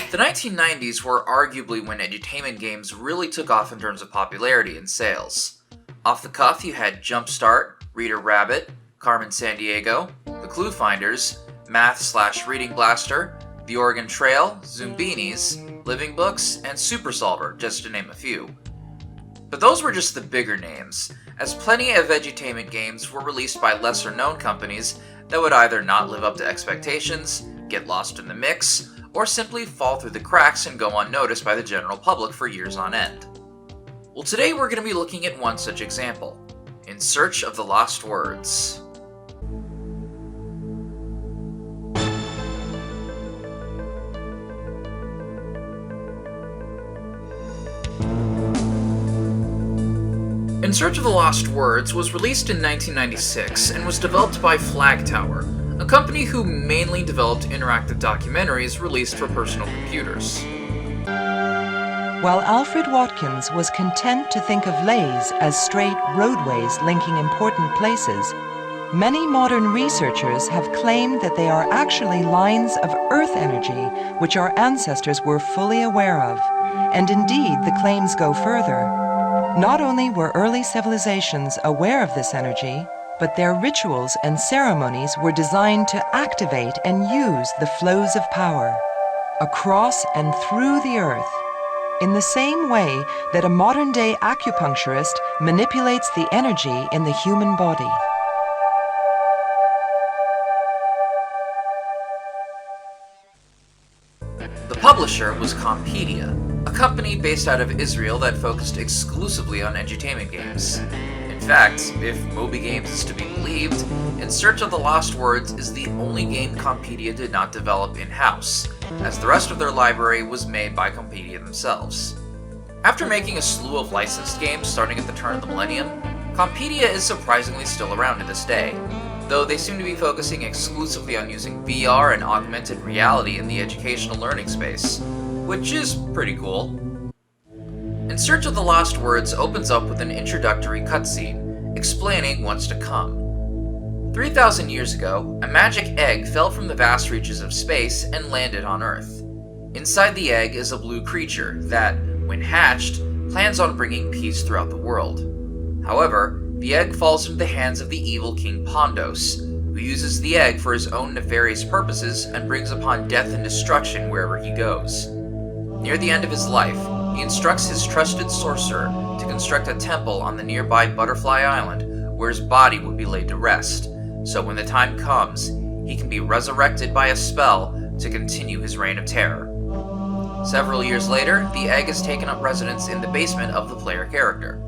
The 1990s were arguably when edutainment games really took off in terms of popularity and sales. Off the cuff, you had Jumpstart, Reader Rabbit, Carmen Sandiego, The Clue Finders, Math/Reading Blaster, The Oregon Trail, Zoombinis, Living Books, and Super Solver, just to name a few. But those were just the bigger names, as plenty of edutainment games were released by lesser-known companies that would either not live up to expectations, get lost in the mix, or simply fall through the cracks and go unnoticed by the general public for years on end. Well, today we're going to be looking at one such example, In Search of the Lost Words. In Search of the Lost Words was released in 1996 and was developed by Flag Tower, a company who mainly developed interactive documentaries released for personal computers. While Alfred Watkins was content to think of lays as straight roadways linking important places, many modern researchers have claimed that they are actually lines of Earth energy which our ancestors were fully aware of, and indeed the claims go further. Not only were early civilizations aware of this energy, but their rituals and ceremonies were designed to activate and use the flows of power across and through the Earth, in the same way that a modern-day acupuncturist manipulates the energy in the human body. The publisher was Compedia, a company based out of Israel that focused exclusively on edutainment games. In fact, if Moby Games is to be believed, In Search of the Lost Words is the only game Compedia did not develop in-house, as the rest of their library was made by Compedia themselves. After making a slew of licensed games starting at the turn of the millennium, Compedia is surprisingly still around to this day, though they seem to be focusing exclusively on using VR and augmented reality in the educational learning space, which is pretty cool. In Search of the Lost Words opens up with an introductory cutscene, explaining what's to come. 3,000 years ago, a magic egg fell from the vast reaches of space and landed on Earth. Inside the egg is a blue creature that, when hatched, plans on bringing peace throughout the world. However, the egg falls into the hands of the evil King Pondos, who uses the egg for his own nefarious purposes and brings upon death and destruction wherever he goes. Near the end of his life, he instructs his trusted sorcerer to construct a temple on the nearby Butterfly Island where his body would be laid to rest, so when the time comes, he can be resurrected by a spell to continue his reign of terror. Several years later, the egg has taken up residence in the basement of the player character.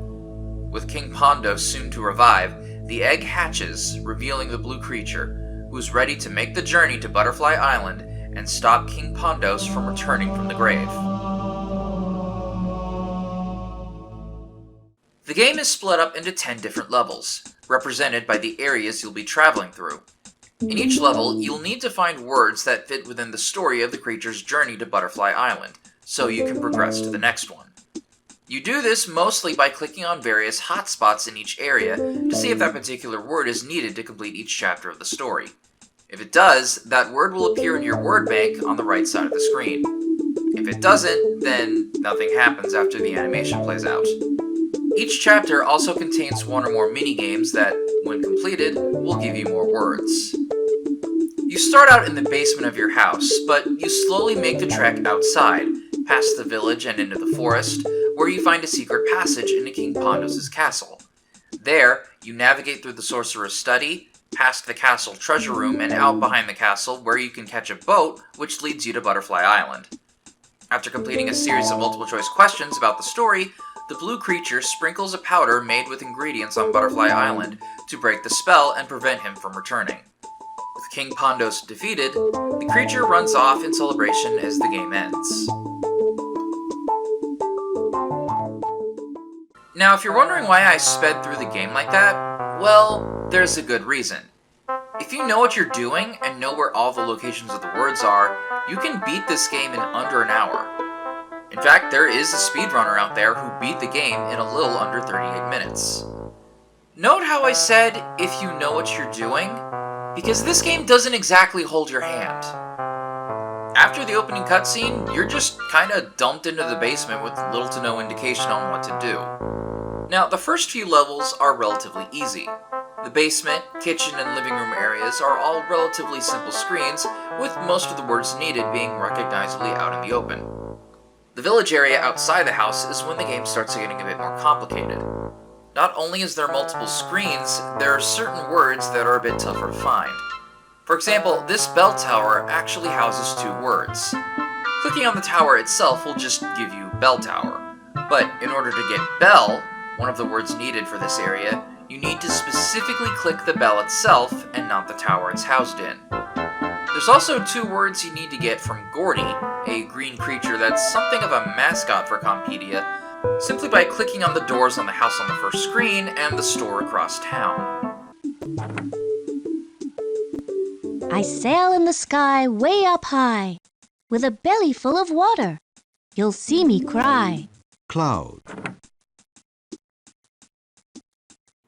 With King Pondos soon to revive, the egg hatches, revealing the blue creature, who is ready to make the journey to Butterfly Island and stop King Pondos from returning from the grave. The game is split up into 10 different levels, represented by the areas you'll be traveling through. In each level, you'll need to find words that fit within the story of the creature's journey to Butterfly Island, so you can progress to the next one. You do this mostly by clicking on various hotspots in each area to see if that particular word is needed to complete each chapter of the story. If it does, that word will appear in your word bank on the right side of the screen. If it doesn't, then nothing happens after the animation plays out. Each chapter also contains one or more mini-games that, when completed, will give you more words. You start out in the basement of your house, but you slowly make the trek outside, past the village and into the forest, where you find a secret passage into King Pondos' castle. There, you navigate through the sorcerer's study, past the castle treasure room, and out behind the castle, where you can catch a boat, which leads you to Butterfly Island. After completing a series of multiple-choice questions about the story, the blue creature sprinkles a powder made with ingredients on Butterfly Island to break the spell and prevent him from returning. With King Pondos defeated, the creature runs off in celebration as the game ends. Now, if you're wondering why I sped through the game like that, well, there's a good reason. If you know what you're doing and know where all the locations of the words are, you can beat this game in under an hour. In fact, there is a speedrunner out there who beat the game in a little under 38 minutes. Note how I said, if you know what you're doing? Because this game doesn't exactly hold your hand. After the opening cutscene, you're just kinda dumped into the basement with little to no indication on what to do. Now, the first few levels are relatively easy. The basement, kitchen, and living room areas are all relatively simple screens, with most of the words needed being recognizably out in the open. The village area outside the house is when the game starts getting a bit more complicated. Not only is there multiple screens, there are certain words that are a bit tougher to find. For example, this bell tower actually houses 2 words. Clicking on the tower itself will just give you bell tower, but in order to get bell, one of the words needed for this area, you need to specifically click the bell itself and not the tower it's housed in. There's also 2 words you need to get from Gordy, a green creature that's something of a mascot for Compedia, simply by clicking on the doors on the house on the first screen and the store across town. I sail in the sky way up high, with a belly full of water. You'll see me cry. Cloud.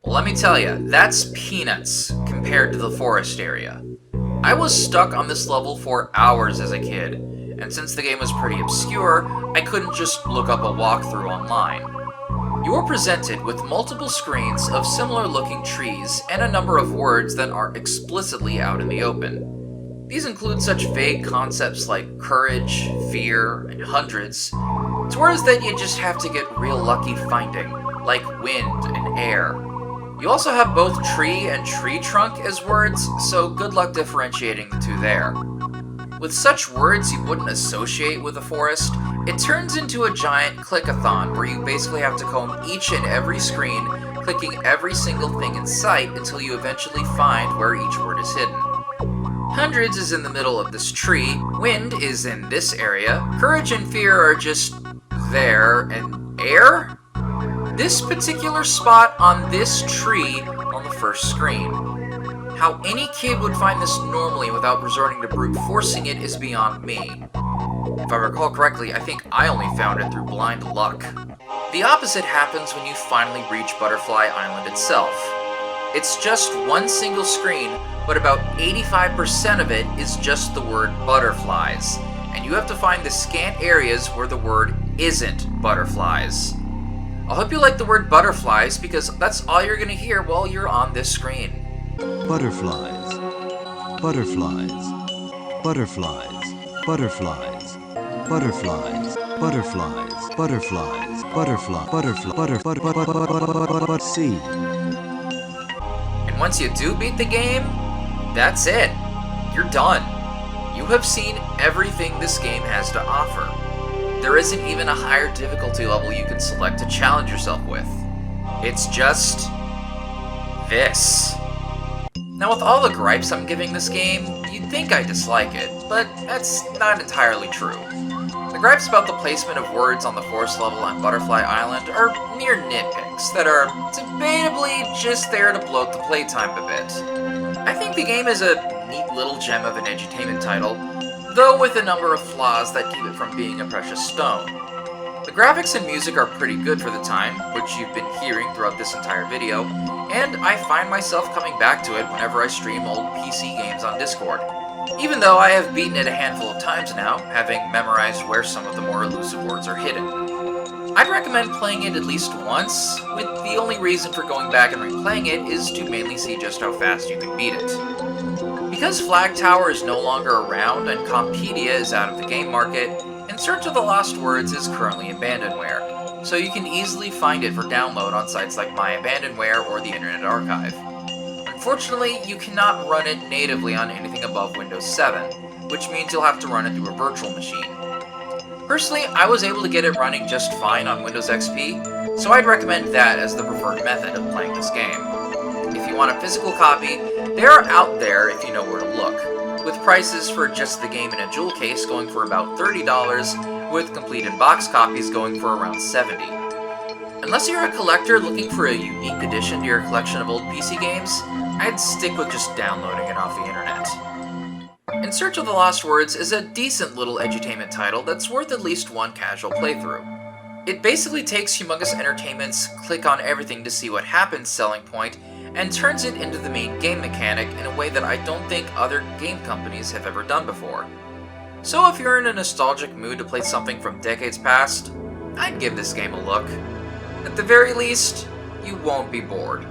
Well, let me tell you, that's peanuts compared to the forest area. I was stuck on this level for hours as a kid, and since the game was pretty obscure, I couldn't just look up a walkthrough online. You are presented with multiple screens of similar looking trees and a number of words that aren't explicitly out in the open. These include such vague concepts like courage, fear, and hundreds, to words that you just have to get real lucky finding, like wind and air. You also have both tree and tree trunk as words, so good luck differentiating the 2 there. With such words you wouldn't associate with a forest, it turns into a giant click-a-thon where you basically have to comb each and every screen, clicking every single thing in sight until you eventually find where each word is hidden. Hundreds is in the middle of this tree, wind is in this area, courage and fear are just there, and air? This particular spot on this tree on the first screen. How any kid would find this normally without resorting to brute forcing it is beyond me. If I recall correctly, I think I only found it through blind luck. The opposite happens when you finally reach Butterfly Island itself. It's just one single screen, but about 85% of it is just the word butterflies, and you have to find the scant areas where the word isn't butterflies. I hope you like the word butterflies because that's all you're going to hear while you're on this screen. Butterflies. Butterflies. Butterflies. Butterflies. Butterflies. Butterflies. Butterflies. Butterfly. See. And once you do beat the game, that's it. You're done. You have seen everything this game has to offer. There isn't even a higher difficulty level you can select to challenge yourself with. It's just this. Now, with all the gripes I'm giving this game, you'd think I dislike it, but that's not entirely true. The gripes about the placement of words on the forest level on Butterfly Island are mere nitpicks that are debatably just there to bloat the playtime a bit. I think the game is a neat little gem of an edutainment title, though with a number of flaws that keep it from being a precious stone. The graphics and music are pretty good for the time, which you've been hearing throughout this entire video, and I find myself coming back to it whenever I stream old PC games on Discord. Even though I have beaten it a handful of times now, having memorized where some of the more elusive words are hidden. I'd recommend playing it at least once, with the only reason for going back and replaying it is to mainly see just how fast you can beat it. Because Flag Tower is no longer around and Compedia is out of the game market, In Search of the Lost Words is currently abandonware, so you can easily find it for download on sites like My Abandonware or the Internet Archive. Unfortunately, you cannot run it natively on anything above Windows 7, which means you'll have to run it through a virtual machine. Personally, I was able to get it running just fine on Windows XP, so I'd recommend that as the preferred method of playing this game. If you want a physical copy, they are out there if you know where to look, with prices for just the game in a jewel case going for about $30, with completed box copies going for around $70. Unless you're a collector looking for a unique addition to your collection of old PC games, I'd stick with just downloading it off the internet. In Search of the Lost Words is a decent little edutainment title that's worth at least one casual playthrough. It basically takes Humongous Entertainment's click on everything to see what happens selling point and turns it into the main game mechanic in a way that I don't think other game companies have ever done before. So if you're in a nostalgic mood to play something from decades past, I'd give this game a look. At the very least, you won't be bored.